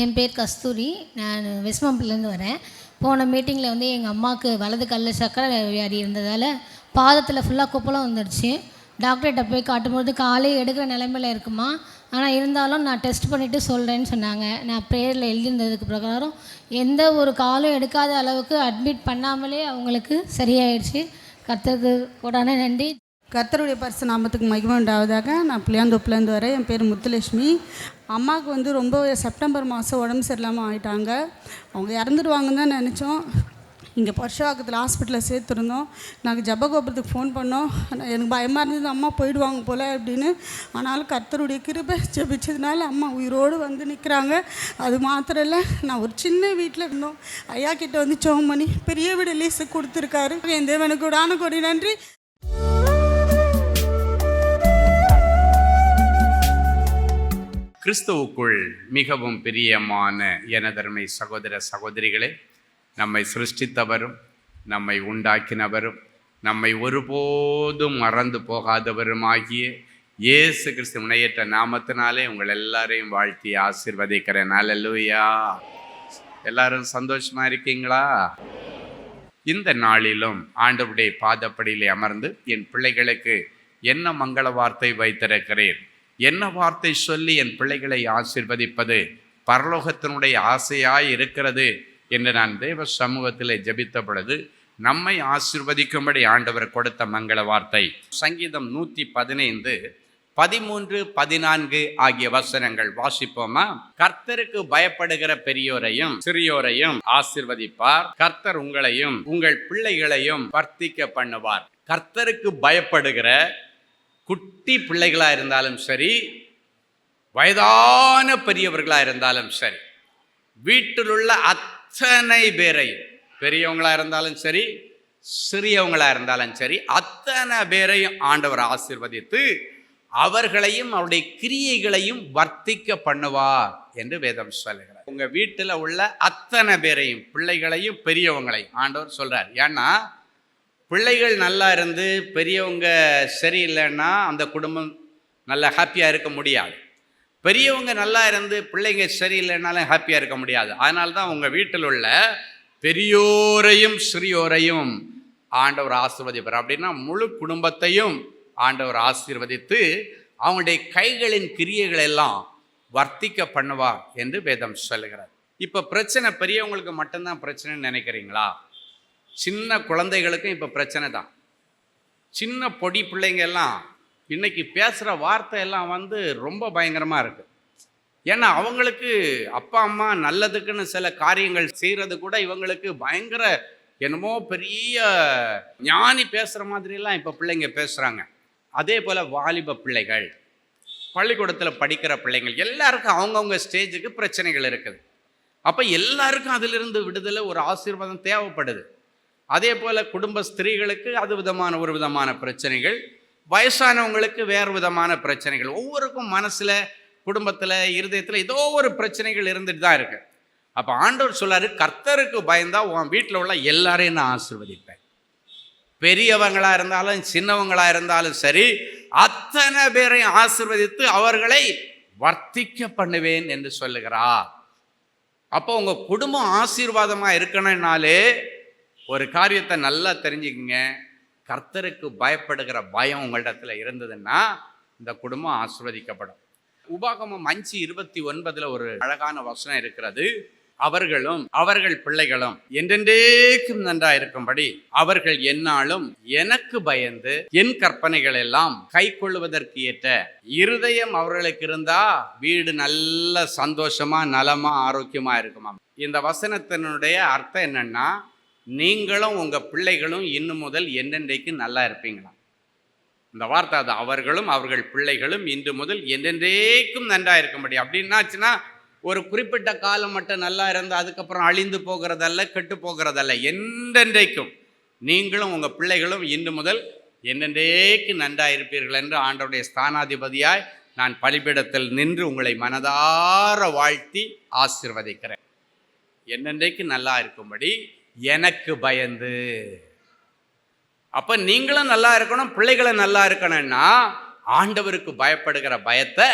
என் பேர் கஸ்தூரி. நான் வெஸ்மம்பிலேருந்து வரேன். போன மீட்டிங்கில் வந்து எங்கள் அம்மாவுக்கு வலது காலில் சக்கரை வியாதி இருந்ததால் பாதத்தில் ஃபுல்லாக குப்பலம் வந்துடுச்சு. டாக்டர்கிட்ட போய் காட்டும்போது காலே எடுக்கிற நிலைமையில் இருக்குமா, ஆனால் இருந்தாலும் நான் டெஸ்ட் பண்ணிவிட்டு சொல்கிறேன்னு சொன்னாங்க. நான் ப்ரேயரில் எழுதியிருந்ததுக்கு பிரகாரம் எந்த ஒரு காலும் எடுக்காத அளவுக்கு அட்மிட் பண்ணாமலே அவங்களுக்கு சரியாயிடுச்சு. கர்த்தருக்கு கூடான நன்றி. கர்த்தருடைய பரிசு நாமத்துக்கு மகிமை உண்டாவதாக. நான் புளியாந்தோப்புலேருந்து வரேன். என் பேர் முத்துலட்சுமி. அம்மாவுக்கு வந்து ரொம்ப செப்டம்பர் மாதம் உடம்பு சரியில்லாமல் ஆகிட்டாங்க. அவங்க இறந்துடுவாங்கன்னு தான் நினச்சோம். இங்கே பர்ஷவாக்கத்தில் ஹாஸ்பிட்டலில் சேர்த்துருந்தோம். நாங்கள் ஜபகோபுரத்துக்கு ஃபோன் பண்ணோம். எனக்கு பயமாக இருந்தது, அம்மா போயிடுவாங்க போல் அப்படின்னு. ஆனாலும் கர்த்தருடைய கிருபை ஜெபிச்சதுனால அம்மா உயிரோடு வந்து நிற்கிறாங்க. அது மாத்திரம் இல்லை, நான் ஒரு சின்ன வீட்டில் இருந்தோம். ஐயா கிட்ட வந்து ஜெபம் பண்ணி பெரிய வீடு லீஸு கொடுத்துருக்காரு. என் தேவனுக்கு கூடான கொடி நன்றி. கிறிஸ்துவுக்குள் மிகவும் பிரியமான எனதருமை சகோதர சகோதரிகளே, நம்மை சிருஷ்டித்தவரும் நம்மை உண்டாக்கினவரும் நம்மை ஒருபோதும் மறந்து போகாதவருமாகிய இயேசு கிறிஸ்து முனையற்ற நாமத்தினாலே உங்கள் எல்லாரையும் வாழ்த்தி ஆசீர்வதிக்கிறேன். அல்லேலூயா. எல்லாரும் சந்தோஷமா இருக்கீங்களா? இந்த நாளிலும் ஆண்டவருடைய பாதப்படியிலே அமர்ந்து என் பிள்ளைகளுக்கு என்ன மங்கள வார்த்தை வைத்திருக்கிறேன், என்ன வார்த்தை சொல்லி என் பிள்ளைகளை ஆசீர்வதிப்பது பரலோகத்தினுடைய ஆசையாய் இருக்கிறது என்று நான் தேவ சமூகத்தில் ஜெபித்த பொழுது நம்மை ஆசீர்வதிக்கும்படி ஆண்டவர் கொடுத்த மங்கள வார்த்தை சங்கீதம் 115, 13, 14 ஆகிய வசனங்கள் வாசிப்போமா? கர்த்தருக்கு பயப்படுகிற பெரியோரையும் சிறியோரையும் ஆசீர்வதிப்பார். கர்த்தர் உங்களையும் உங்கள் பிள்ளைகளையும் வர்த்திக்க பண்ணுவார். கர்த்தருக்கு பயப்படுகிற குட்டி பிள்ளைகளாக இருந்தாலும் சரி, வயதான பெரியவர்களாக இருந்தாலும் சரி, வீட்டில் உள்ள அத்தனை பேரையும், பெரியவங்களாக இருந்தாலும் சரி சிறியவங்களாக இருந்தாலும் சரி, அத்தனை பேரையும் ஆண்டவர் ஆசீர்வதித்து அவர்களையும் அவருடைய கிரியைகளையும் வர்த்திக்க பண்ணுவார் என்று வேதம் சொல்லுகிறார். உங்கள் வீட்டில் உள்ள அத்தனை பேரையும், பிள்ளைகளையும் பெரியவங்களையும் ஆண்டவர் சொல்கிறார். ஏன்னா பிள்ளைகள் நல்லா இருந்து பெரியவங்க சரியில்லைன்னா அந்த குடும்பம் நல்லா ஹாப்பியாக இருக்க முடியாது. பெரியவங்க நல்லா இருந்து பிள்ளைங்க சரியில்லைன்னாலும் ஹாப்பியாக இருக்க முடியாது. அதனால தான் உங்கள் வீட்டில் உள்ள பெரியோரையும் சிறியோரையும் ஆண்டவர் ஆசீர்வதிப்பார். அப்படின்னா முழு குடும்பத்தையும் ஆண்டவர் ஆசீர்வதித்து அவங்களுடைய கைகளின் கிரியைகள் எல்லாம் வர்த்திக்க பண்ணுவார் என்று வேதம் சொல்லுகிறார். இப்போ பிரச்சனை பெரியவங்களுக்கு மட்டும்தான் பிரச்சனைன்னு நினைக்கிறீங்களா? சின்ன குழந்தைகளுக்கும் இப்போ பிரச்சனை தான். சின்ன பொடி பிள்ளைங்க எல்லாம் இன்னைக்கு பேசுகிற வார்த்தை எல்லாம் வந்து ரொம்ப பயங்கரமாக இருக்குது. ஏன்னா அவங்களுக்கு அப்பா அம்மா நல்லதுக்குன்னு சில காரியங்கள் செய்கிறது கூட இவங்களுக்கு பயங்கர என்னமோ பெரிய ஞானி பேசுகிற மாதிரிலாம் இப்போ பிள்ளைங்க பேசுகிறாங்க. அதே போல் வாலிப பிள்ளைகள், பள்ளிக்கூடத்தில் படிக்கிற பிள்ளைங்கள் எல்லாருக்கும் அவங்கவுங்க ஸ்டேஜுக்கு பிரச்சனைகள் இருக்குது. அப்போ எல்லாருக்கும் அதிலிருந்து விடுதலை, ஒரு ஆசீர்வாதம் தேவைப்படுது. அதே போல் குடும்ப ஸ்திரீகளுக்கு அது ஒரு விதமான பிரச்சனைகள், வயசானவங்களுக்கு வேறு விதமான பிரச்சனைகள். ஒவ்வொருக்கும் மனசில், குடும்பத்தில், இருதயத்தில் ஏதோ ஒரு பிரச்சனைகள் இருந்துட்டு தான் இருக்கு. அப்போ ஆண்டவர் சொல்லாரு, கர்த்தருக்கு பயந்தா உன் வீட்டில் உள்ள எல்லாரையும் நான் ஆசீர்வதிப்பேன். பெரியவங்களாக இருந்தாலும் சின்னவங்களாக இருந்தாலும் சரி, அத்தனை பேரையும் ஆசீர்வதித்து அவர்களை வர்த்திக்க பண்ணுவேன் என்று சொல்லுகிறார். அப்போ உங்கள் குடும்பம் ஆசீர்வாதமாக இருக்கணும்னாலே ஒரு காரியத்தை நல்லா தெரிஞ்சுக்கங்க. கர்த்தருக்கு பயப்படுகிற பயம் உங்களிடத்துல இருந்ததுன்னா இந்த குடும்பம் ஆசீர்வதிக்கப்படும். உபாகமம் 5:29 ஒரு அழகான வசனம் இருக்கிறது. அவர்களும் அவர்கள் பிள்ளைகளும் என்றென்றைக்கும் நன்றாக இருக்கும்படி அவர்கள் எந்நாளும் எனக்கு பயந்து என் கற்பனைகள் எல்லாம் கை கொள்வதற்கு ஏற்ற இருதயம் அவர்களுக்கு இருந்தா வீடு நல்ல சந்தோஷமா நலமா ஆரோக்கியமா இருக்குமா. இந்த வசனத்தினுடைய அர்த்தம் என்னன்னா, நீங்களும் உங்கள் பிள்ளைகளும் இன்னும் முதல் என்றென்றைக்கு நல்லா இருப்பீங்களாம். இந்த வார்த்தை அது. அவர்களும் அவர்கள் பிள்ளைகளும் இன்று முதல் என்றென்றைக்கும் நன்றாக இருக்கும்படி. அப்படின்னாச்சுன்னா ஒரு குறிப்பிட்ட காலம் மட்டும் நல்லா இருந்தால் அதுக்கப்புறம் அழிந்து போகிறதல்ல, கெட்டு போகிறதல்ல. என்றென்றைக்கும் நீங்களும் உங்கள் பிள்ளைகளும் இன்று முதல் என்றென்றைக்கு நன்றாக இருப்பீர்கள் என்று ஆண்டவருடைய ஸ்தானாதிபதியாய் நான் பலிபீடத்தில் நின்று உங்களை மனதார வாழ்த்தி ஆசீர்வதிக்கிறேன். என்னென்றைக்கு நல்லா இருக்கும்படி எனக்கு பயந்து. அப்ப நீங்களும் நல்லா இருக்கணும், பிள்ளைகளும் நல்லா இருக்கணும்னா ஆண்டவருக்கு பயப்படுகிற பயத்தை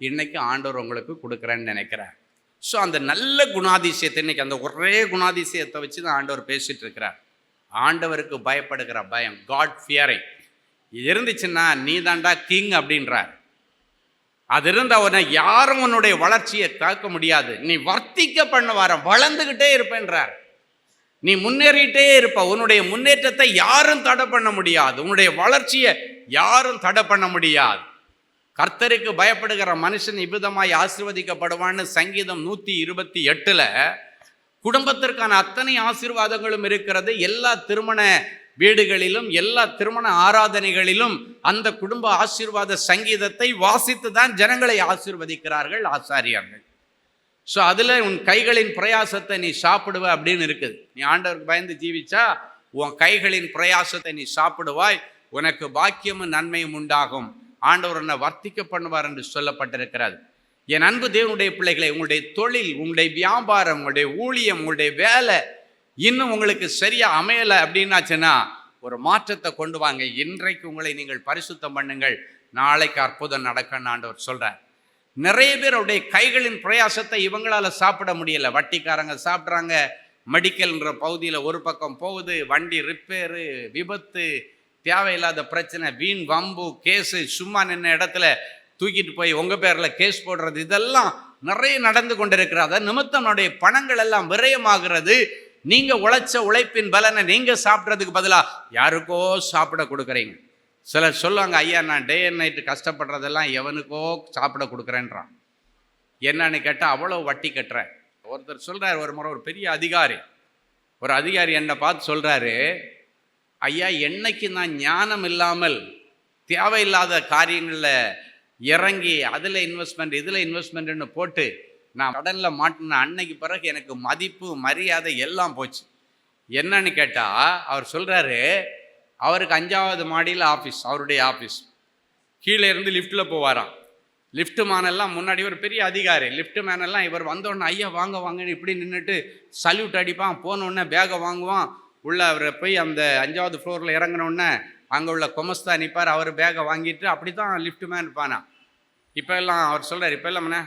இன்னைக்கு ஆண்டவர் உங்களுக்கு கொடுக்குறேன்னு நினைக்கிறேன். ஸோ அந்த நல்ல குணாதிசயத்தை, இன்னைக்கு அந்த ஒரே குணாதிசயத்தை வச்சு தான் ஆண்டவர் பேசிட்டு இருக்கிறார். ஆண்டவருக்கு பயப்படுகிற பயம், காட் ஃபியரிங் இருந்துச்சுன்னா நீ தாண்டா கிங் அப்படின்றார். அது இருந்த உடனே யாரும் உன்னுடைய வளர்ச்சியை தாக்க முடியாது. நீ வர்த்திக்க பண்ண வர வளர்ந்துக்கிட்டே இருப்பேன்றார். நீ முன்னேறிட்டே இருப்ப. உன்னுடைய முன்னேற்றத்தை யாரும் தடை பண்ண முடியாது. உன்னுடைய வளர்ச்சியை யாரும் தடை பண்ண முடியாது. கர்த்தருக்கு பயப்படுகிற மனுஷன் இவ்விதமாய் ஆசீர்வதிக்கப்படுவான்னு சங்கீதம் 128 குடும்பத்திற்கான அத்தனை ஆசீர்வாதங்களும் இருக்கிறது. எல்லா திருமண வீடுகளிலும் எல்லா திருமண ஆராதனைகளிலும் அந்த குடும்ப ஆசீர்வாத சங்கீதத்தை வாசித்து தான் ஜனங்களை ஆசீர்வதிக்கிறார்கள் ஆசாரியர்கள். ஸோ அதில் உன் கைகளின் பிரயாசத்தை நீ சாப்பிடுவ அப்படின்னு இருக்குது. நீ ஆண்டவருக்கு பயந்து ஜீவிச்சா உன் கைகளின் பிரயாசத்தை நீ சாப்பிடுவாய், உனக்கு பாக்கியமும் நன்மையும் உண்டாகும், ஆண்டவர் என்னை வர்த்திக்க பண்ணுவார் என்று சொல்லப்பட்டிருக்கிறது. என் அன்பு தேவனுடைய பிள்ளைகளை, உங்களுடைய தொழில், உங்களுடைய வியாபாரம், உங்களுடைய ஊழியம், உங்களுடைய வேலை இன்னும் உங்களுக்கு சரியா அமையலை அப்படின்னாச்சுன்னா ஒரு மாற்றத்தை கொண்டு வாங்க. இன்றைக்கு உங்களை நீங்கள் பரிசுத்தம் பண்ணுங்கள், நாளைக்கு அற்புதம் நடக்கன்னு ஆண்டவர் சொல்றார். நிறைய பேருடைய கைகளின் பிரயாசத்தை இவங்களால சாப்பிட முடியல. வட்டிக்காரங்க சாப்பிட்றாங்க, மெடிக்கல்ன்ற பகுதியில் ஒரு பக்கம் போகுது, வண்டி ரிப்பேரு, விபத்து, தேவையில்லாத பிரச்சனை, வீண் வம்பு, கேஸு, சும்மா நின்ன இடத்துல தூக்கிட்டு போய் உங்கள் பேரில் கேஸ் போடுறது, இதெல்லாம் நிறைய நடந்து கொண்டிருக்கிறது. அதன் நிமித்தம் நம்முடைய பணங்கள் எல்லாம் விரயமாகிறது. நீங்கள் உழைச்ச உழைப்பின் பலனை நீங்கள் சாப்பிட்றதுக்கு பதிலாக யாருக்கோ சாப்பிட கொடுக்குறீங்க. சிலர் சொல்லுவாங்க, ஐயா நான் டே அண்ட் நைட்டு கஷ்டப்படுறதெல்லாம் எவனுக்கோ சாப்பிட கொடுக்குறேன்றான். என்னன்னு கேட்டால் அவ்வளோ வட்டி கட்டுறேன். ஒருத்தர் சொல்கிறார், ஒரு முறை ஒரு பெரிய அதிகாரி என்னை பார்த்து சொல்கிறாரு, ஐயா என்னைக்கு நான் ஞானம் இல்லாமல் தேவையில்லாத காரியங்களில் இறங்கி அதில் இன்வெஸ்ட்மெண்ட் இதில் இன்வெஸ்ட்மெண்ட்னு போட்டு நான் கடனில் மாட்டின அன்னைக்கு பிறகு எனக்கு மதிப்பு மரியாதை எல்லாம் போச்சு. என்னன்னு கேட்டால் அவர் சொல்கிறாரு, அவருக்கு 5வது மாடியில் ஆஃபீஸ், அவருடைய ஆஃபீஸ். கீழே இருந்து லிஃப்ட்டில் போவாராம். லிஃப்ட் மேனெல்லாம் முன்னாடி ஒரு பெரிய அதிகாரி, லிஃப்ட் மேனெல்லாம் இவர் வந்தோடனே ஐயா வாங்க வாங்கன்னு இப்படி நின்றுட்டு சல்யூட் அடிப்பான். போனோடனே பேகை வாங்குவான். உள்ளே அவரை போய் அந்த 5வது ஃப்ளோரில் இறங்கினோடனே அங்கே உள்ள கொமஸ்தா நிற்பார். அவர் பேகை வாங்கிட்டு அப்படி தான் லிஃப்ட் மேன் இருப்பானா. இப்போ எல்லாம் அவர் சொல்கிறார், இப்போ எல்லாம்ண்ணே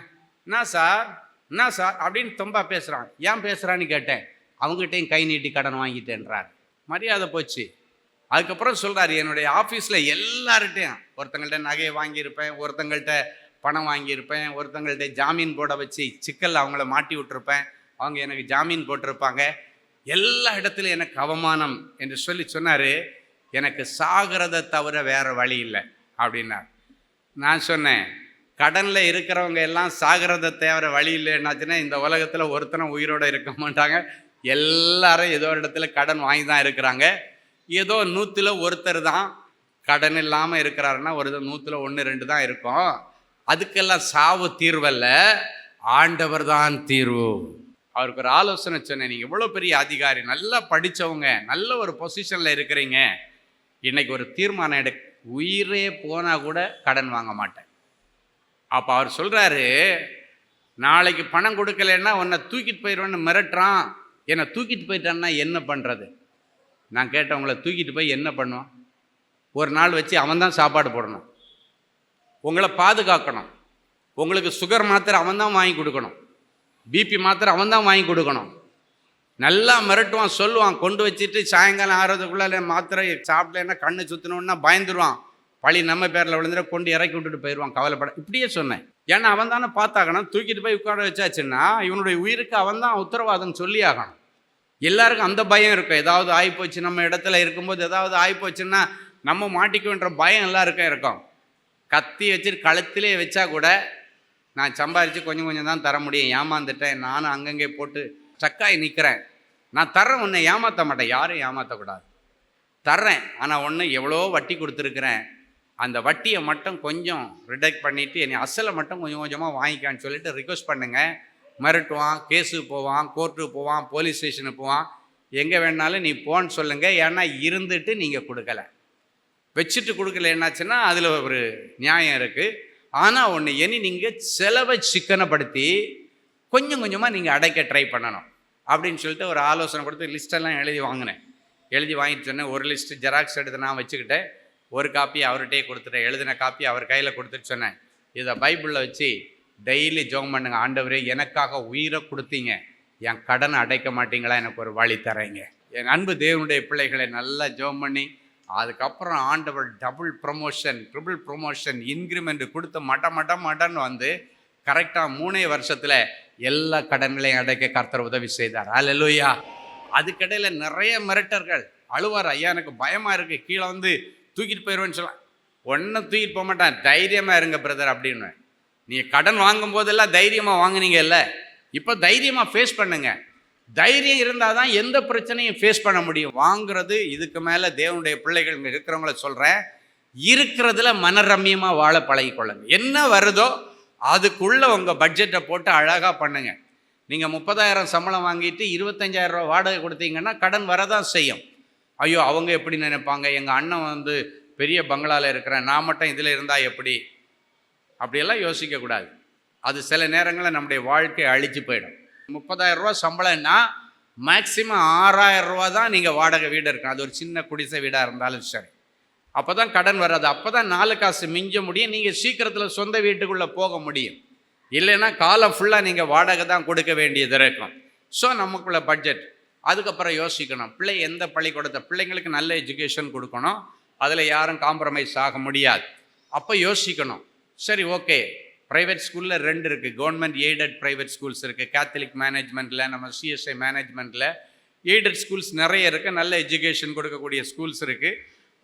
என்ன சார் அப்படின்னு ரொம்ப பேசுகிறான். ஏன் பேசுகிறான்னு கேட்டேன். அவங்ககிட்டையும் கை நீட்டி கடன் வாங்கிட்டேன்றார். மரியாதை போச்சு. அதுக்கப்புறம் சொல்கிறார், என்னுடைய ஆஃபீஸில் எல்லார்கிட்டையும் ஒருத்தங்கள்ட்ட நகையை வாங்கியிருப்பேன், ஒருத்தங்கள்ட்ட பணம் வாங்கியிருப்பேன், ஒருத்தங்கள்ட்ட ஜாமீன் போட வச்சு சிக்கல் அவங்கள மாட்டி விட்டுருப்பேன், அவங்க எனக்கு ஜாமீன் போட்டிருப்பாங்க, எல்லா இடத்துலையும் எனக்கு அவமானம் என்று சொன்னார். எனக்கு சாகிறத தவிர வேறு வழி இல்லை அப்படின்னார். நான் சொன்னேன், கடனில் இருக்கிறவங்க எல்லாம் சாகிறத தவிர வழி இல்லைன்னாச்சுன்னா இந்த உலகத்தில் ஒருத்தனை உயிரோடு இருக்க மாட்டாங்க. எல்லாரும் ஏதோ ஒரு இடத்துல கடன் வாங்கி தான் இருக்கிறாங்க. ஏதோ 100ல் ஒருத்தர் தான் கடன் இல்லாமல் இருக்கிறாருன்னா ஒரு 100ல் 1-2 தான் இருக்கும். அதுக்கெல்லாம் சாவு தீர்வல்ல, ஆண்டவர் தான் தீர்வு. அவருக்கு ஒரு ஆலோசனை சொன்னேன், நீங்கள் இவ்வளோ பெரிய அதிகாரி, நல்லா படித்தவங்க, நல்ல ஒரு பொசிஷனில் இருக்கிறீங்க, இன்னைக்கு ஒரு தீர்மானம் உயிரே போனால் கூட கடன் வாங்க மாட்டேன். அப்போ அவர் சொல்கிறாரு, நாளைக்கு பணம் கொடுக்கலன்னா உன்னை தூக்கிட்டு போயிடுவேன்னு மிரட்டுறான், என்னை தூக்கிட்டு போயிட்டான்னா என்ன பண்ணுறது? நான் கேட்டேன், உங்களை தூக்கிட்டு போய் என்ன பண்ணுவான்? ஒரு நாள் வச்சு அவன் தான் சாப்பாடு போடணும், உங்களை பாதுகாக்கணும், உங்களுக்கு சுகர் மாத்திரை அவன் தான் வாங்கி கொடுக்கணும், பிபி மாத்திரை அவன் தான் வாங்கி கொடுக்கணும். நல்லா மிரட்டுவான், சொல்லுவான், கொண்டு வச்சுட்டு சாயங்காலம் ஆகிறதுக்குள்ளே மாத்திரை சாப்பிடலன்னா கண்ணு சுற்றினோன்னா பயந்துருவான், பழி நம்ம பேரில் விழுந்துட கொண்டு இறக்கி விட்டுட்டு போயிடுவான், கவலைப்பட. இப்படியே சொன்னேன். ஏன்னா அவன் தானே பார்த்தாகணும். தூக்கிட்டு போய் உட்கார வச்சாச்சுன்னா இவனுடைய உயிருக்கு அவன் தான் உத்தரவாதம் சொல்லி ஆகணும். எல்லாருக்கும் அந்த பயம் இருக்கும். ஏதாவது ஆகிப்போச்சு, நம்ம இடத்துல இருக்கும்போது ஏதாவது ஆகிப்போச்சுன்னா நம்ம மாட்டிக்குன்ற பயம் எல்லாருக்கும் இருக்கும். கத்தி வச்சுட்டு கழுத்திலே வச்சா கூட நான் சம்பாரித்து கொஞ்சம் கொஞ்சம் தான் தர முடியும், ஏமாந்துட்டேன், நானும் அங்கங்கே போட்டு சக்காய் நிற்கிறேன், நான் தர்றேன், உன்னை ஏமாற்ற மாட்டேன், யாரும் ஏமாற்றக்கூடாது, தர்றேன். ஆனால் ஒன்று எவ்வளோ வட்டி கொடுத்துருக்குறேன், அந்த வட்டியை மட்டும் கொஞ்சம் ரிடக்ட் பண்ணிவிட்டு என்னை அசலை மட்டும் கொஞ்சம் கொஞ்சமாக வாங்கிக்கான்னு சொல்லிட்டு ரிக்வெஸ்ட் பண்ணுங்கள். மிரட்டுவான், கேஸுக்கு போவான், கோர்ட்டுக்கு போவான், போலீஸ் ஸ்டேஷனுக்கு போவான், எங்கே வேணாலும் நீ போன்னு சொல்லுங்கள். ஏன்னா இருந்துட்டு நீங்கள் கொடுக்கல, வச்சுட்டு கொடுக்கல என்னாச்சுன்னா அதில் ஒரு நியாயம் இருக்குது. ஆனால் ஒன்று, இனி நீங்கள் செலவை சிக்கனப்படுத்தி கொஞ்சம் கொஞ்சமாக நீங்கள் அடைக்க ட்ரை பண்ணணும் அப்படின்னு சொல்லிட்டு ஒரு ஆலோசனை கொடுத்து லிஸ்ட்டெல்லாம் எழுதி வாங்கினேன். எழுதி வாங்கிட்டு சொன்னேன். ஒரு லிஸ்ட்டு ஜெராக்ஸ் எடுத்து நான் வச்சுக்கிட்டேன், ஒரு காப்பி அவர்கிட்டே கொடுத்துட்டேன், எழுதின காப்பி அவர் கையில் கொடுத்துட்டு சொன்னேன், இதை பைபிளில் வச்சு டெய்லி ஜெபம் பண்ணுங்க, ஆண்டவரே எனக்காக உயிரை கொடுத்தீங்க, என் கடனை அடைக்க மாட்டீங்களா, எனக்கு ஒரு வழி தரீங்க. என் அன்பு தேவனுடைய பிள்ளைகளை நல்லா ஜெபம் பண்ணி அதுக்கப்புறம் ஆண்டவர் double promotion, triple promotion, increment கொடுத்து மட்டன்னு வந்து கரெக்டாக 3 வருஷத்தில் எல்லா கடன்களையும் அடைக்க கர்த்தர் உதவி செய்தார். அல்லேலூயா. அதுக்கிடையில் நிறைய மிரட்டர்கள் அழுவார், ஐயா எனக்கு பயமாக இருக்குது, கீழே வந்து தூக்கிட்டு போயிடுவேன்னு சொல்லலாம். ஒன்றும் தூக்கிட்டு போக மாட்டான், தைரியமாக இருங்க பிரதர் அப்படின்னு. நீங்கள் கடன் வாங்கும் போதெல்லாம் தைரியமாக வாங்குனீங்க இல்லை, இப்போ தைரியமாக ஃபேஸ் பண்ணுங்க. தைரியம் இருந்தால் தான் எந்த பிரச்சனையும் ஃபேஸ் பண்ண முடியும். வாங்குறது இதுக்கு மேலே தேவனுடைய பிள்ளைகள் இருக்கிறவங்கள சொல்கிறேன், இருக்கிறதுல மனரம்யமாக வாழ பழகிக்கொள்ளுங்க. என்ன வருதோ அதுக்குள்ளே உங்கள் பட்ஜெட்டை போட்டு அழகாக பண்ணுங்க. நீங்கள் 30,000 சம்பளம் வாங்கிட்டு 25,000 ரூபா வாடகை கொடுத்தீங்கன்னா கடன் வரதான் செய்யும். ஐயோ அவங்க எப்படி நினைப்பாங்க, எங்கள் அண்ணன் வந்து பெரிய பங்களாவில் இருக்கிறேன், நான் மட்டும் இதில் இருந்தால் எப்படி, அப்படியெல்லாம் யோசிக்கக்கூடாது. அது சில நேரங்களில் நம்முடைய வாழ்க்கையை அழிச்சு போயிடும். 30,000 ரூபா சம்பளம்னா மேக்சிமம் 6,000 ரூபா தான் நீங்கள் வாடகை வீடு இருக்கும். அது ஒரு சின்ன குடிசை வீடாக இருந்தாலும் சரி. அப்போ தான் கடன் வராது, அப்போ தான் 4 காசு மிஞ்ச முடியும், நீங்கள் சீக்கிரத்தில் சொந்த வீட்டுக்குள்ளே போக முடியும். இல்லைன்னா காலம் ஃபுல்லாக நீங்கள் வாடகை தான் கொடுக்க வேண்டியது இருக்கும். ஸோ நமக்குள்ள பட்ஜெட். அதுக்கப்புறம் யோசிக்கணும், பிள்ளை எந்த பள்ளிக்கூடத்தை, பிள்ளைங்களுக்கு நல்ல எஜுகேஷன் கொடுக்கணும், அதில் யாரும் காம்ப்ரமைஸ் ஆக முடியாது. அப்போ யோசிக்கணும், சரி ஓகே ப்ரைவேட் ஸ்கூலில் 2 இருக்குது, கவர்மெண்ட் எய்டட் ப்ரைவேட் ஸ்கூல்ஸ் இருக்குது, கேத்தலிக் மேனேஜ்மெண்ட்டில், நம்ம சிஎஸ்ஐ மேனேஜ்மெண்ட்டில் எய்டட் ஸ்கூல்ஸ் நிறைய இருக்குது, நல்ல எஜுகேஷன் கொடுக்கக்கூடிய ஸ்கூல்ஸ் இருக்குது.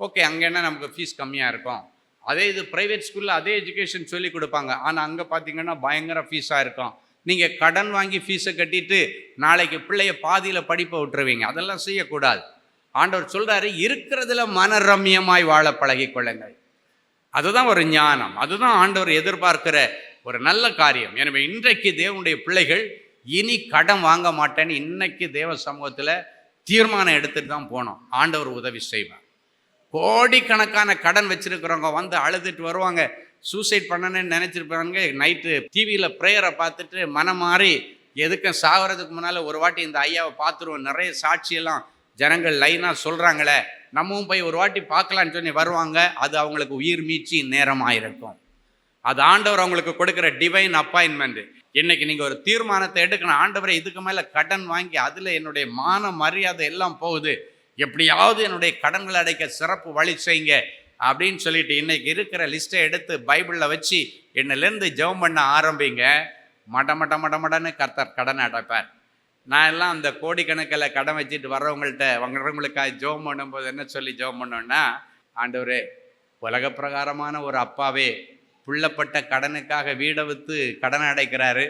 ஓகே அங்கே என்ன நமக்கு ஃபீஸ் கம்மியாக இருக்கும். அதே இது ப்ரைவேட் ஸ்கூலில் அதே எஜுகேஷன் சொல்லி கொடுப்பாங்க, ஆனால் அங்கே பார்த்தீங்கன்னா பயங்கர ஃபீஸாக இருக்கும். நீங்கள் கடன் வாங்கி ஃபீஸை கட்டிட்டு நாளைக்கு பிள்ளைய பாதியில் படிப்பை விட்டுருவீங்க. அதெல்லாம் செய்யக்கூடாது. ஆண்டவர் சொல்கிறாரு, இருக்கிறதுல மனரம்யமாய் வாழ பழகிக்கொள்ளுங்கள். அதுதான் ஒரு ஞானம், அதுதான் ஆண்டவர் எதிர்பார்க்கிற ஒரு நல்ல காரியம். எனவே இன்றைக்கு தேவனுடைய பிள்ளைகள் இனி கடன் வாங்க மாட்டேன்னு இன்னைக்கு தேவ சமூகத்தில் தீர்மானம் எடுத்துட்டு தான் போனோம். ஆண்டவர் உதவி செய்வார். கோடிக்கணக்கான கடன் வச்சிருக்கிறவங்க வந்து அழுதுட்டு வருவாங்க, சூசைட் பண்ணணுன்னு நினச்சிருப்பாங்க. நைட்டு டிவியில் ப்ரேயரை பார்த்துட்டு மனம் மாறி எதுக்கும் சாகிறதுக்கு முன்னால் ஒரு வாட்டி இந்த ஐயாவை பார்த்துருவோம், நிறைய சாட்சியெல்லாம் ஜனங்கள் லைனாக சொல்கிறாங்களே, நம்மவும் போய் ஒரு வாட்டி பார்க்கலான்னு சொல்லி வருவாங்க. அது அவங்களுக்கு உயிர் மீட்சி நேரமாக இருக்கும். அது ஆண்டவர் அவங்களுக்கு கொடுக்குற டிவைன் அப்பாயின்மெண்ட்டு. இன்றைக்கி நீங்கள் ஒரு தீர்மானத்தை எடுக்கணும், ஆண்டவரை இதுக்கு மேலே கடன் வாங்கி அதில் என்னுடைய மான மரியாதை எல்லாம் போகுது, எப்படியாவது என்னுடைய கடன்களை அடைக்க சிறப்பு வழி செய்யுங்க அப்படின்னு சொல்லிட்டு இன்றைக்கி இருக்கிற லிஸ்ட்டை எடுத்து பைபிளில் வச்சு என்னிலேருந்து ஜெபம் பண்ண ஆரம்பிங்க. மடன்னு கர்த்தர் கடனை அடைப்பார். நான் எல்லாம் அந்த கோடிக்கணக்கில் கடன் வச்சுட்டு வர்றவங்களுக்காக ஜெபம் பண்ணும்போது என்ன சொல்லி ஜெபம் பண்ணோன்னா, ஆண்டவரே உலக பிரகாரமான ஒரு அப்பாவே புள்ளப்பட்ட கடனுக்காக வீடை விற்று கடனை அடைக்கிறாரு,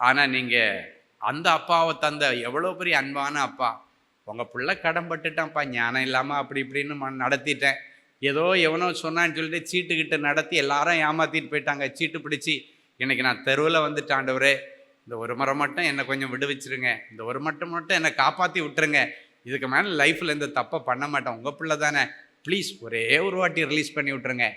ஆனால் நீங்கள் அந்த அப்பாவை தந்த எவ்வளோ பெரிய அன்பான அப்பா, உங்கள் பிள்ளை கடன் பட்டுட்டான்ப்பா, ஞானம் இல்லாமல் அப்படி இப்படின்னு நடத்திட்டேன், ஏதோ எவனோ சொன்னான்னு சொல்லிட்டு சீட்டுக்கிட்ட நடத்தி எல்லாரும் ஏமாற்றிட்டு போயிட்டாங்க, சீட்டு பிடிச்சி. இன்றைக்கி நான் தெருவில் வந்துட்டு, ஆண்டவரே இந்த ஒரு முறை மட்டும் என்னை கொஞ்சம் விடுவிச்சிருங்க, இந்த ஒரு மட்டும் என்னை காப்பாற்றி விட்டுருங்க, இதுக்கு மேலே லைஃப்பில் இந்த தப்பை பண்ண மாட்டேன், உங்கள் பிள்ளை தானே, ப்ளீஸ் ஒரே ஒரு வாட்டி ரிலீஸ் பண்ணி விட்டுருங்க.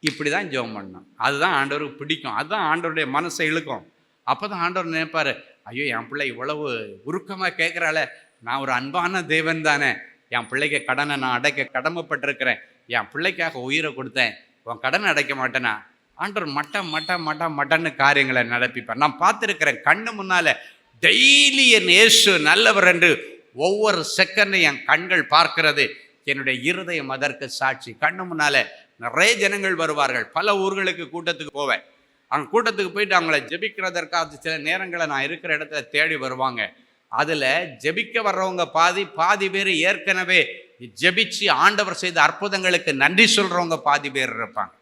இப்படி தான் ஜெபம் பண்ணணும். அதுதான் ஆண்டவருக்கு பிடிக்கும், அதுதான் ஆண்டவருடைய மனசை இழுக்கும். அப்போ தான் ஆண்டவர் நினைப்பார், ஐயோ என் பிள்ளை இவ்வளவு உருக்கமாக கேட்குறாளே, நான் ஒரு அன்பான தேவன் தானே, என் பிள்ளைக்கு கடனை நான் அடைக்க கடமைப்பட்டிருக்கிறேன், என் பிள்ளைக்காக உயிரை கொடுத்தேன், உன் கடனை அடைக்க மாட்டேனா? ஆண்டவர் மட்டன்னு காரியங்களை நடப்பிப்பார். நான் பார்த்துருக்கிறேன், கண்ணு முன்னால் டெய்லி என் இயேசு நல்லவர் என்று ஒவ்வொரு செகண்டும் என் கண்கள் பார்க்கிறது. என்னுடைய இருதயம் அதற்கு சாட்சி. கண்ணு முன்னால் நிறைய ஜனங்கள் வருவார்கள். பல ஊர்களுக்கு கூட்டத்துக்கு போவேன். அங்கே கூட்டத்துக்கு போயிட்டு அவங்கள ஜெபிக்கிறதற்காக சில நேரங்களை நான் இருக்கிற இடத்துல தேடி வருவாங்க. அதில் ஜெபிக்க வர்றவங்க பாதி பேர் ஏற்கனவே ஜெபிச்சு ஆண்டவர் செய்த அற்புதங்களுக்கு நன்றி சொல்கிறவங்க பாதி பேர் இருப்பாங்க.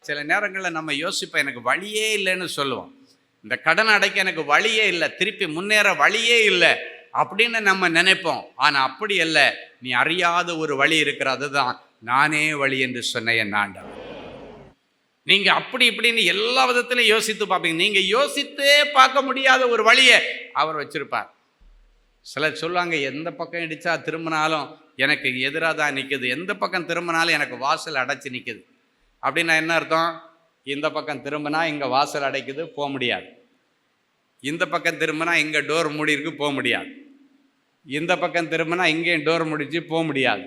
சில நேரங்களில் நம்ம யோசிப்போம், எனக்கு வழியே இல்லைன்னு சொல்லுவோம், இந்த கடன் அடைக்க எனக்கு வழியே இல்லை, திருப்பி முன்னேற வழியே இல்லை அப்படின்னு நம்ம நினைப்போம். ஆனால் அப்படி இல்லை, நீ அறியாத ஒரு வழி இருக்கிற, அதுதான் நானே வழி என்று சொன்ன என் ஆண்டவர். நீங்கள் அப்படி இப்படின்னு எல்லா விதத்திலையும் யோசித்து பார்ப்பீங்க. நீங்கள் யோசித்தே பார்க்க முடியாத ஒரு வழியை அவர் வச்சிருப்பார். சிலர் சொல்லுவாங்க, எந்த பக்கம் இடித்தா திரும்பினாலும் எனக்கு எதிராக தான் நிற்குது, எந்த பக்கம் திரும்பினாலும் எனக்கு வாசல் அடைச்சி நிற்குது. அப்படின்னா என்ன அர்த்தம்? இந்த பக்கம் திரும்பினா இங்கே வாசல் அடைக்குது, போக முடியாது. இந்த பக்கம் திரும்பினா இங்கே டோர் மூடி இருக்கு, போக முடியாது. இந்த பக்கம் திரும்பினா இங்கேயும் டோர் முடிச்சு போக முடியாது.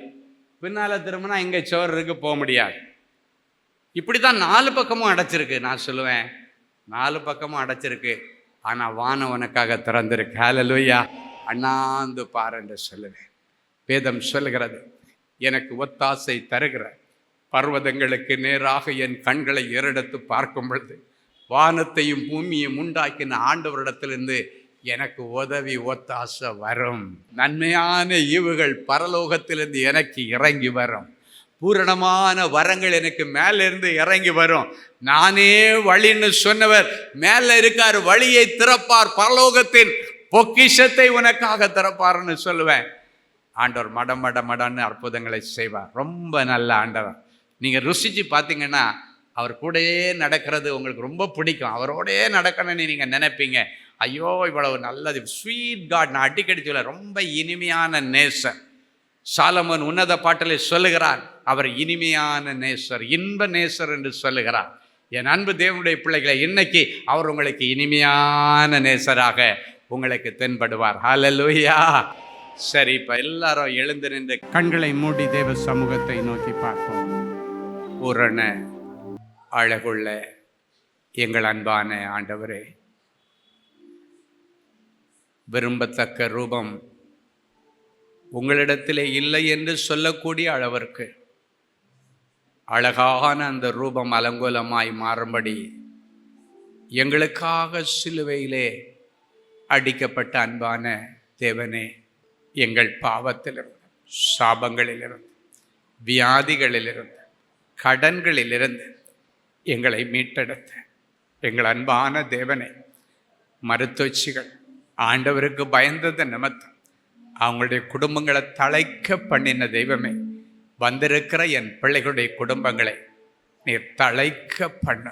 பின்னால் திரும்பினா இங்கே சோறு இருக்கு, போக முடியாது. இப்படி தான் 4 பக்கமும் அடைச்சிருக்கு. நான் சொல்லுவேன், 4 பக்கமும் அடைச்சிருக்கு, ஆனால் வானம் உனக்காக திறந்திருக்கு. ஹல்லேலூயா. அண்ணாந்து பார் என்று சொல்லுவேன். வேதம் சொல்லுகிறது, எனக்கு ஒத்தாசை தருகிற பர்வதங்களுக்கு நேராக என் கண்களை ஏறெடுத்து பார்க்கும் பொழுது வானத்தையும் பூமியையும் உண்டாக்கின ஆண்டவரிடத்திலிருந்து எனக்கு உதவி ஒத்தாசை வரும். நன்மையான ஈவுகள் பரலோகத்திலிருந்து எனக்கு இறங்கி வரும். பூரணமான வரங்கள் எனக்கு மேலிருந்து இறங்கி வரும். நானே வழின்னு சொன்னவர் மேலே இருக்கார், வழியை திறப்பார், பரலோகத்தின் பொக்கிஷத்தை உனக்காக திறப்பார்னு சொல்லுவேன். ஆண்டவர் மடன்னு அற்புதங்களை செய்வார். ரொம்ப நல்ல ஆண்டவர். நீங்கள் ருசிச்சு பார்த்தீங்கன்னா அவர் கூடயே நடக்கிறது உங்களுக்கு ரொம்ப பிடிக்கும். அவரோடையே நடக்கணும்னு நீங்கள் நினைப்பீங்க. ஐயோ இவ்வளவு நல்லது, ஸ்வீட் காட். நான் அடிக்கடி சொல்ல, ரொம்ப இனிமையான நேசர். சாலமோன் உன்னத பாட்டிலே சொல்லுகிறார், அவர் இனிமையான நேசர், இன்ப நேசர் என்று சொல்லுகிறார். என் அன்பு தேவனுடைய பிள்ளைகளை, இன்னைக்கு அவர் உங்களுக்கு இனிமையான நேசராக உங்களுக்கு தென்படுவார். ஹல்லேலூயா. சரி, இப்போ எல்லாரும் எழுந்து நின்று கண்களை மூடி தேவ சமூகத்தை நோக்கி பார்ப்போம். பூரண அழகுள்ள எங்கள் அன்பான ஆண்டவரே, விரும்பத்தக்க ரூபம் உங்களிடத்திலே இல்லை என்று சொல்லக்கூடிய அளவிற்கு அழகான அந்த ரூபம் அலங்கோலமாய் மாறும்படி எங்களுக்காக சிலுவையிலே அடிக்கப்பட்ட அன்பான தேவனே, எங்கள் பாவத்திலிருந்து, சாபங்களிலிருந்து, வியாதிகளிலிருந்து, கடன்களிலிருந்து எங்களை மீட்டெடுத்த எங்கள் அன்பான தேவனே, மருத்துவச்சிகள் ஆண்டவருக்கு பயந்தது நிமித்தம் அவங்களுடைய குடும்பங்களை தழைக்க பண்ணின தெய்வமே, வந்திருக்கிற என் பிள்ளைகளுடைய குடும்பங்களை நீர் தழைக்க பண்ண.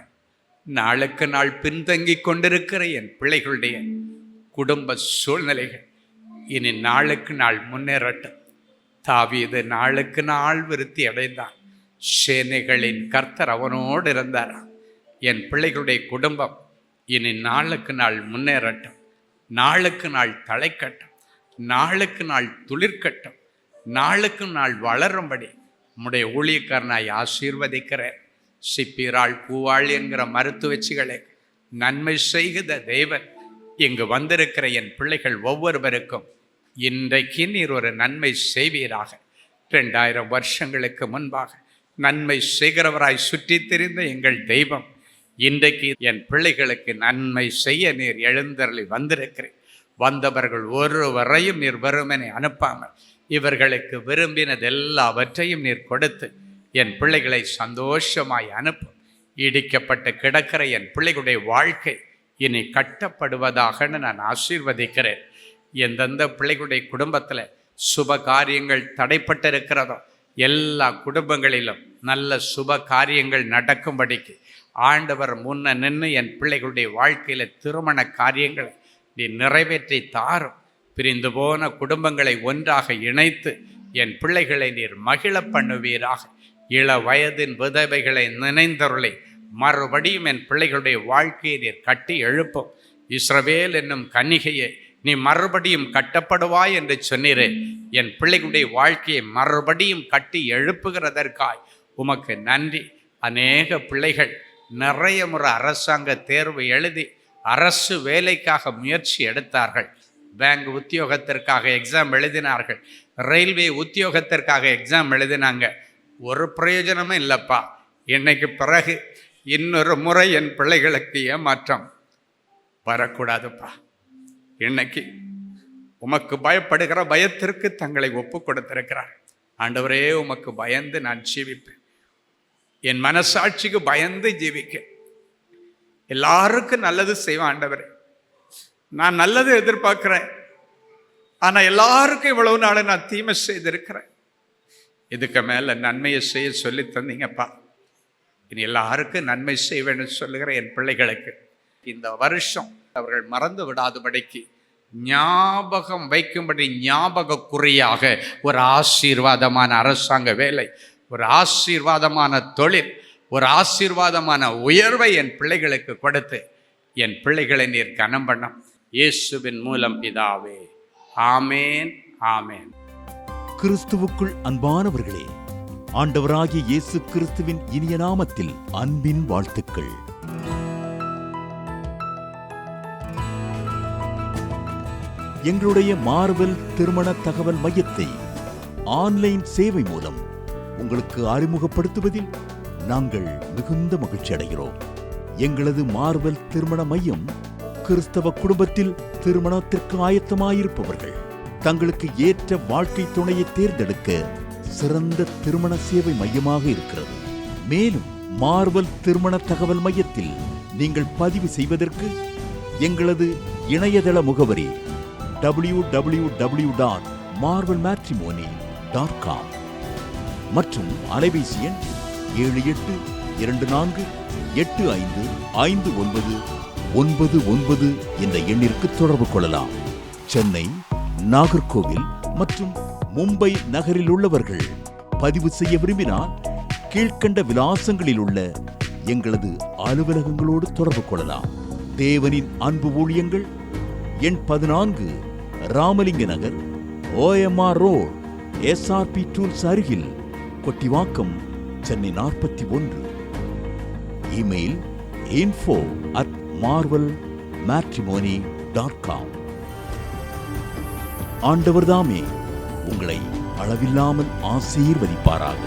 நாளுக்கு நாள் பின்தங்கி கொண்டிருக்கிற என் பிள்ளைகளுடைய குடும்ப சூழ்நிலைகள் இனி நாளுக்கு நாள் முன்னேறட்டும். தாவீது நாளுக்கு நாள் விருத்தி அடைந்தான். சேனைகளின் கர்த்தர் அவனோடு இருந்தாராம். என் பிள்ளைகளுடைய குடும்பம் இனி நாளுக்கு நாள் முன்னேறட்டும், நாளுக்கு நாள் தழைக்கட்டும், நாளுக்கு நாள் துளிர்க்கட்டும், நாளுக்கு நாள் வளரும்படி உம்முடைய ஊழியக்காரனாய் ஆசீர்வதிக்கிறேன். சிப்பிராள் பூவாள் என்கிற மருத்துவச்சிகளை நன்மை செய்கிற தேவன், இங்கு வந்திருக்கிற என் பிள்ளைகள் ஒவ்வொருவருக்கும் இன்றைக்கு நீர் ஒரு நன்மை செய்வீராக. 2000 வருஷங்களுக்கு முன்பாக நன்மை செய்கிறவராய் சுற்றி திரிந்த எங்கள் தெய்வம், இன்றைக்கு என் பிள்ளைகளுக்கு நன்மை செய்ய நீர் எழுந்தருளி வந்திருக்கிறேன். வந்தவர்கள் ஒருவரையும் நீர் வெறுமனே அனுப்பாமல் இவர்களுக்கு விரும்பினது எல்லாவற்றையும் நீர் கொடுத்து என் பிள்ளைகளை சந்தோஷமாய் அனுப்பும். இடிக்கப்பட்டு கிடக்கிற என் பிள்ளைகளுடைய வாழ்க்கை இனி கட்டப்படுவதாகன்னு நான் ஆசீர்வதிக்கிறேன். எந்தெந்த பிள்ளைகளுடைய குடும்பத்தில் சுப காரியங்கள் தடைப்பட்டிருக்கிறதோ எல்லா குடும்பங்களிலும் நல்ல சுப காரியங்கள் நடக்கும்படிக்கு ஆண்டவர் முன்ன நின்று என் பிள்ளைகளுடைய வாழ்க்கையில் திருமண காரியங்களை நீ நிறைவேற்றி தாரும். பிரிந்து போன குடும்பங்களை ஒன்றாக இணைத்து என் பிள்ளைகளை நீர் மகிழ பண்ணுவீராக. இள வயதின் விதவைகளை நினைந்தருளை மறுபடியும் என் பிள்ளைகளுடைய வாழ்க்கையை நீர் கட்டி எழுப்பும். இஸ்ரவேல் என்னும் கன்னிகையை நீ மறுபடியும் கட்டப்படுவாய் என்று சொன்னீரே. என் பிள்ளைகளுடைய வாழ்க்கையை மறுபடியும் கட்டி எழுப்புகிறதற்காய் உமக்கு நன்றி. அநேக பிள்ளைகள் நிறைய முறை அரசாங்க தேர்வு எழுதி அரசு வேலைக்காக முயற்சி எடுத்தார்கள். பேங்க் உத்தியோகத்திற்காக எக்ஸாம் எழுதினார்கள், ரயில்வே உத்தியோகத்திற்காக எக்ஸாம் எழுதினாங்க. ஒரு பிரயோஜனமும் இல்லைப்பா. இன்னைக்கு பிறகு இன்னொரு முறை என் பிள்ளைகளுக்கு ஏமாற்றம் வரக்கூடாதுப்பா. இன்னைக்கு உமக்கு பயப்படுகிற பயத்திற்கு தங்களை ஒப்பு கொடுத்திருக்கிறார். ஆண்டவரே, உமக்கு பயந்து நான் ஜீவிப்பேன். என் மனசாட்சிக்கு பயந்து ஜீவிக்க. எல்லாருக்கும் நல்லது செய்வேன் ஆண்டவரே. நான் நல்லது எதிர்பார்க்கிறேன், ஆனால் எல்லாருக்கும் இவ்வளவு நாள் நான் தீமை செய்திருக்கிறேன். இதுக்கு மேலே நன்மையை செய்ய சொல்லி தந்தீங்கப்பா. இனி எல்லாருக்கும் நன்மை செய்வேன்னு சொல்லுகிற என் பிள்ளைகளுக்கு இந்த வருஷம் அவர்கள் மறந்து விடாதபடிக்கு ஞாபகம் வைக்கும்படி ஞாபக குறியாக ஒரு ஆசீர்வாதமான அரசாங்க வேலை, ஒரு ஆசீர்வாதமான தொழில், ஒரு ஆசீர்வாதமான உயர்வை என் பிள்ளைகளுக்கு கொடுத்து என் பிள்ளைகளை நீர் கனம் பண்ண இயேசுவின் மூலம் பிதாவே, ஆமேன், ஆமேன். கிறிஸ்துவுக்குள் அன்பானவர்களே, ஆண்டவராகிய இயேசு கிறிஸ்துவின் இனிய நாமத்தில் அன்பின் வாழ்த்துக்கள். எங்களுடைய மார்வெல் திருமண தகவல் மையத்தை ஆன்லைன் சேவை மூலம் உங்களுக்கு அறிமுகப்படுத்துவதில் நாங்கள் மிகுந்த மகிழ்ச்சி அடைகிறோம். எங்களது மார்வெல் திருமண மையம் கிறிஸ்தவ குடும்பத்தில் திருமணத்திற்கு ஆயத்தமாயிருப்பவர்கள் தங்களுக்கு ஏற்ற வாழ்க்கை துணையை தேர்ந்தெடுக்க சிறந்த திருமண சேவை மையமாக இருக்கிறது. மேலும் மார்வெல் திருமண தகவல் மையத்தில் நீங்கள் பதிவு செய்வதற்கு எங்களது இணையதள முகவரி www.marvelmatrimony.com மற்றும் அலைபேசி எண் 7824855999 என்ற எண்ணிற்கு தொடர்பு கொள்ளலாம். சென்னை, நாகர்கோவில் மற்றும் மும்பை நகரில் உள்ளவர்கள் பதிவு செய்ய விரும்பினால் கீழ்க்கண்ட விலாசங்களில் உள்ள எங்களது அலுவலகங்களோடு தொடர்பு கொள்ளலாம். தேவனின் அன்பு ஊழியங்கள் எண் 14 ராமலிங்க நகர், OMR ரோட், SRP டூல்ஸ் அருகில், கொட்டிவாக்கம், சென்னை 41. Email info@marvelmatrimony.com. ஆண்டவர்தாமே உங்களை அளவில்லாமல் ஆசீர்வதிப்பாராக.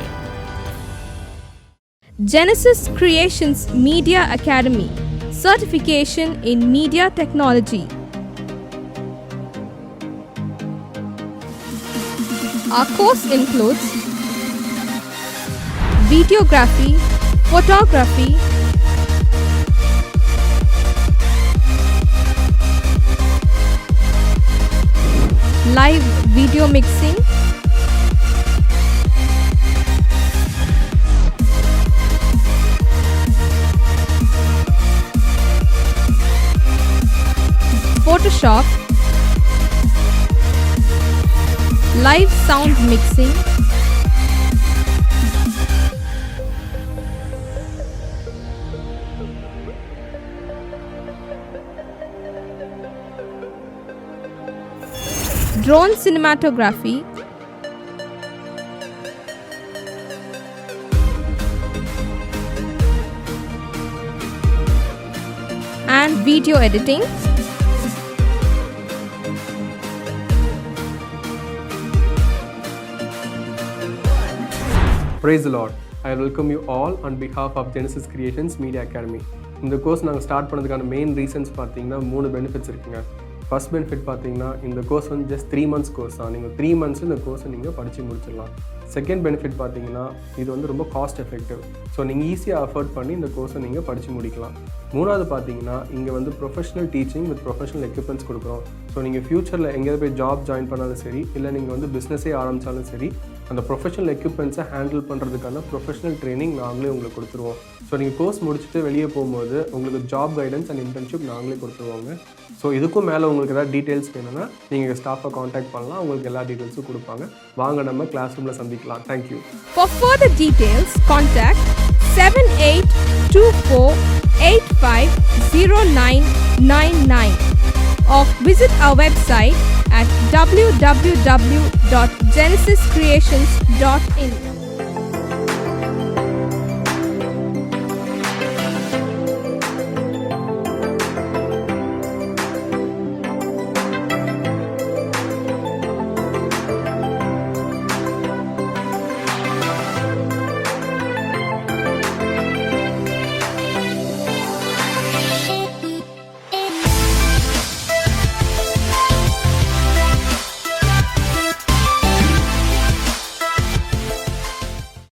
Genesis Creations Media Academy, certification in media technology. Our course includes videography, photography, live video mixing, Photoshop, live sound mixing, drone cinematography, and video editing. Praise the Lord. I welcome you all on behalf of Genesis Creations Media Academy. இந்த course நாங்கள் start பண்ணதுக்கான main reasons பார்த்தீங்கன்னா 3 benefits இருக்குங்க. First benefit பார்த்தீங்கன்னா இந்த course வந்து just 3 months course தான். நீங்கள் 3 months இந்த கோர்ஸை நீங்கள் படித்து முடிச்சிடலாம். செகண்ட் பெனிஃபிட் பார்த்தீங்கன்னா இது வந்து ரொம்ப காஸ்ட் எஃபெக்டிவ். ஸோ நீங்கள் ஈஸியாக அஃபோர்ட் பண்ணி இந்த கோர்ஸை நீங்கள் படித்து முடிக்கலாம். மூணாவது பார்த்தீங்கன்னா இங்கே வந்து professional teaching with professional equipments கொடுக்குறோம். ஸோ நீங்கள் ஃப்யூச்சரில் எங்கேயாவது போய் ஜாப் ஜாயின் பண்ணாலும் சரி, இல்லை நீங்கள் வந்து பிஸ்னஸே ஆரம்பித்தாலும் சரி, அந்த ப்ரொஃபஷனல் எக்யூப்மெண்ட்ஸை ஹேண்டில் பண்ணுறதுக்கான ப்ரொஃபஷனல் ட்ரைனிங் நாங்களே உங்களுக்கு கொடுத்துருவோம். ஸோ நீங்கள் கோர்ஸ் முடிச்சுட்டு வெளியே போகும்போது உங்களுக்கு ஜாப் கைடன்ஸ் அண்ட் இன்டர்ன்ஷிப் நாங்களே கொடுத்துருவோங்க. ஸோ இதுக்கும் மேலே உங்களுக்கு ஏதாவது டீட்டெயில்ஸ் வேணும்னா நீங்கள் ஸ்டாஃபை காண்டாக்ட் பண்ணலாம். உங்களுக்கு எல்லா டீட்டெயில்ஸும் கொடுப்பாங்க. வாங்க நம்ம கிளாஸ் ரூமில் சந்திக்கலாம். Thank you. For further details, contact 7824850999 or visit our website at www.genesiscreations.in.